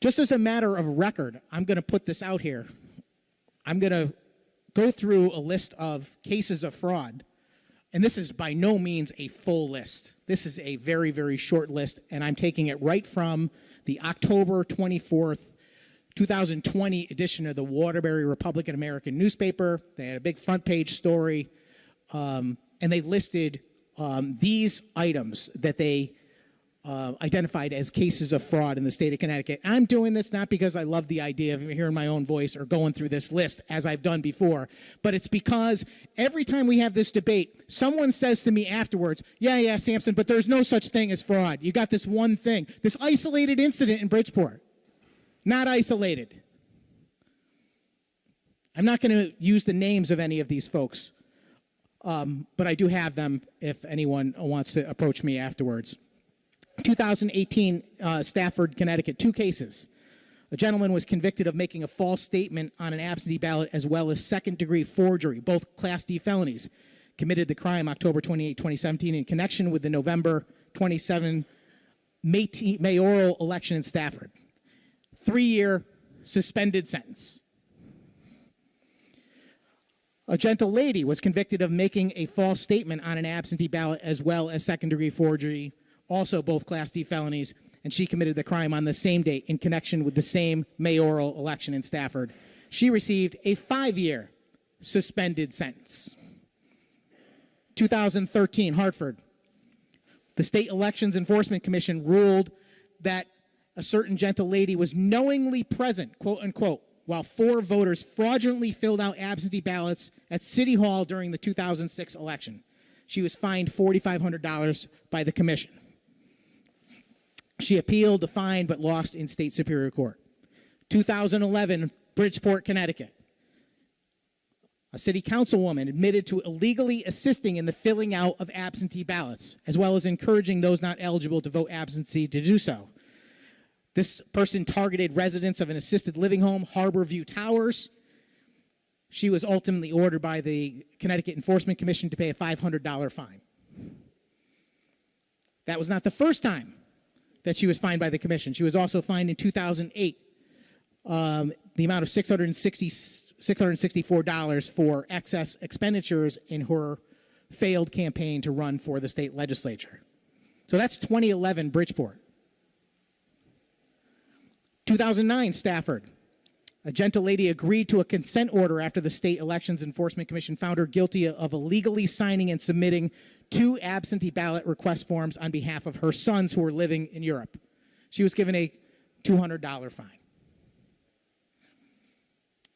Just as a matter of record, I'm going to put this out here. I'm going to go through a list of cases of fraud, and this is by no means a full list. This is a very, very short list, and I'm taking it right from the October 24th, 2020 edition of the Waterbury Republican American newspaper. They had a big front page story, and they listed these items that they identified as cases of fraud in the state of Connecticut. I'm doing this not because I love the idea of hearing my own voice or going through this list as I've done before, but it's because every time we have this debate, someone says to me afterwards, yeah, Sampson, but there's no such thing as fraud. You got this one thing, this isolated incident in Bridgeport. Not isolated. I'm not going to use the names of any of these folks, but I do have them if anyone wants to approach me afterwards. 2018, Stafford, Connecticut, 2 cases. A gentleman was convicted of making a false statement on an absentee ballot as well as second-degree forgery, both Class D felonies. Committed the crime October 28, 2017 in connection with the November 27 mayoral election in Stafford. 3-year suspended sentence. A gentle lady was convicted of making a false statement on an absentee ballot as well as second-degree forgery, also both Class D felonies, and she committed the crime on the same date in connection with the same mayoral election in Stafford. She received a 5-year suspended sentence. 2013, Hartford. The State Elections Enforcement Commission ruled that a certain gentle lady was knowingly present, quote unquote, while 4 voters fraudulently filled out absentee ballots at City Hall during the 2006 election. She was fined $4,500 by the commission. She appealed the fine but lost in state superior court. 2011, Bridgeport, Connecticut. A city councilwoman admitted to illegally assisting in the filling out of absentee ballots, as well as encouraging those not eligible to vote absentee to do so. This person targeted residents of an assisted living home, Harborview Towers. She was ultimately ordered by the Connecticut Enforcement Commission to pay a $500 fine. That was not the first time that she was fined by the commission. She was also fined in 2008, the amount of $664 for excess expenditures in her failed campaign to run for the state legislature. So that's 2011 Bridgeport. 2009 Stafford. A gentle lady agreed to a consent order after the State Elections Enforcement Commission found her guilty of illegally signing and submitting 2 absentee ballot request forms on behalf of her sons who were living in Europe. She was given a $200 fine.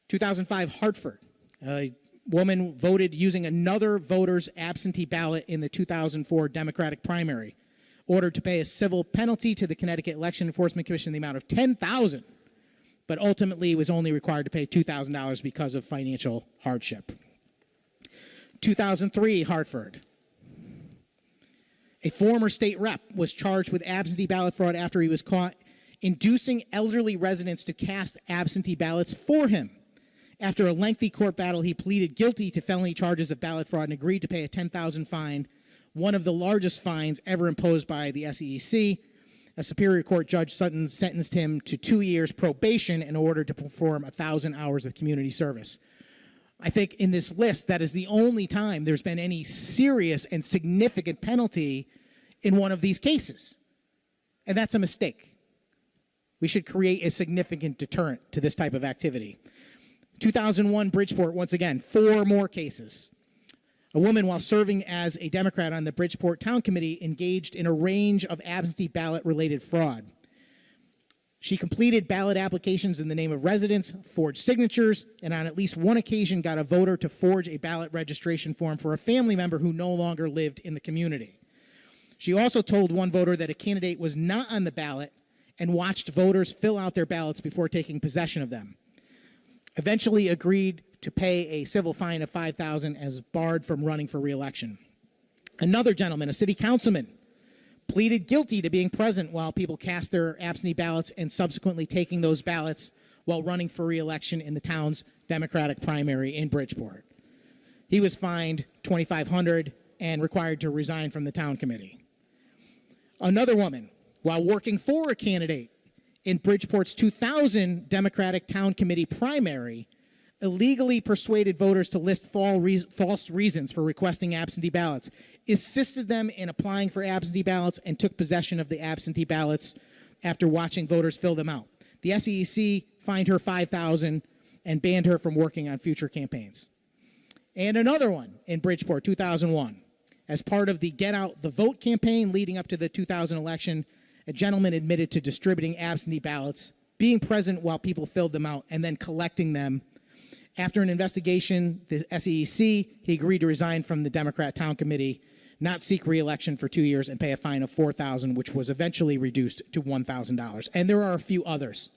2005, Hartford. A woman voted using another voter's absentee ballot in the 2004 Democratic primary, ordered to pay a civil penalty to the Connecticut Election Enforcement Commission in the amount of $10,000, but ultimately was only required to pay $2,000 because of financial hardship. 2003, Hartford. A former state rep was charged with absentee ballot fraud after he was caught inducing elderly residents to cast absentee ballots for him. After a lengthy court battle, he pleaded guilty to felony charges of ballot fraud and agreed to pay a $10,000 fine, one of the largest fines ever imposed by the SEC. A Superior Court judge sentenced him to 2 years probation in order to perform 1,000 hours of community service. I think in this list, that is the only time there's been any serious and significant penalty in one of these cases. And that's a mistake. We should create a significant deterrent to this type of activity. 2001, Bridgeport, once again, 4 more cases. A woman, while serving as a Democrat on the Bridgeport Town Committee, engaged in a range of absentee ballot-related fraud. She completed ballot applications in the name of residents, forged signatures, and on at least one occasion got a voter to forge a ballot registration form for a family member who no longer lived in the community. She also told one voter that a candidate was not on the ballot and watched voters fill out their ballots before taking possession of them. Eventually agreed to pay a civil fine of $5,000 as barred from running for re-election. Another gentleman, a city councilman, pleaded guilty to being present while people cast their absentee ballots and subsequently taking those ballots while running for re-election in the town's Democratic primary in Bridgeport. He was fined $2,500 and required to resign from the town committee. Another woman, while working for a candidate in Bridgeport's 2000 Democratic Town Committee primary, illegally persuaded voters to list false reasons for requesting absentee ballots, assisted them in applying for absentee ballots, and took possession of the absentee ballots after watching voters fill them out. The SEC fined her $5,000 and banned her from working on future campaigns. And another one in Bridgeport, 2001. As part of the Get Out the Vote campaign leading up to the 2000 election, a gentleman admitted to distributing absentee ballots, being present while people filled them out, and then collecting them. After an investigation, the SEC, he agreed to resign from the Democrat Town Committee, not seek re-election for 2 years, and pay a fine of $4,000, which was eventually reduced to $1,000. And there are a few others.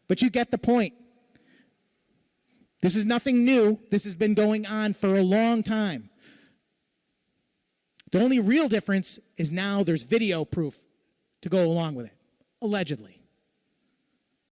But you get the point. This is nothing new. This has been going on for a long time. The only real difference is now there's video proof to go along with it, allegedly.